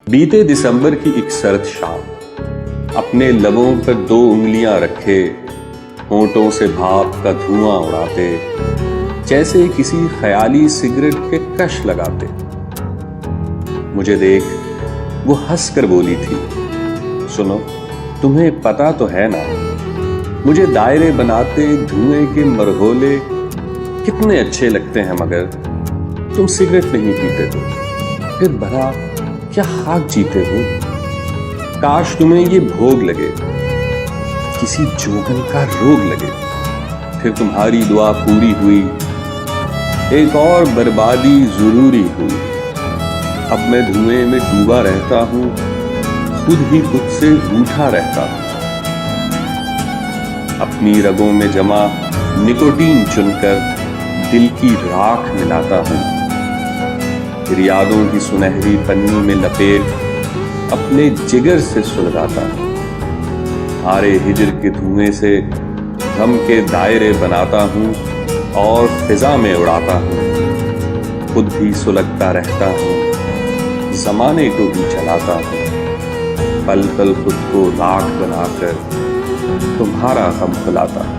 बीते दिसंबर की एक सर्द शाम, अपने लबों पर 2 उंगलियां रखे, होंठों से भाप का धुआं उड़ाते, जैसे किसी ख्याली सिगरेट के कश लगाते। मुझे देख वो हंसकर बोली थी, सुनो, तुम्हें पता तो है ना, मुझे दायरे बनाते धुएं के मरहोले कितने अच्छे लगते हैं, मगर तुम सिगरेट नहीं पीते हो, फिर भला क्या खाक जीते हो। काश तुम्हें ये भोग लगे, किसी जोगन का रोग लगे, फिर तुम्हारी दुआ पूरी हुई, एक और बर्बादी जरूरी हुई। अब मैं धुएं में डूबा रहता हूं, खुद ही खुद से रूठा रहता हूं। अपनी रगों में जमा निकोटीन चुनकर दिल की राख मिलाता हूं, फिर यादों की सुनहरी पन्नी में लपेट अपने जिगर से सुलगाता हूं। हारे हिजर के धुएं से गम के दायरे बनाता हूं और फिजा में उड़ाता हूं। खुद भी सुलगता रहता हूं, जमाने को भी चलाता हूं, पल पल खुद को राख बनाकर तुम्हारा गम भुलाता हूं।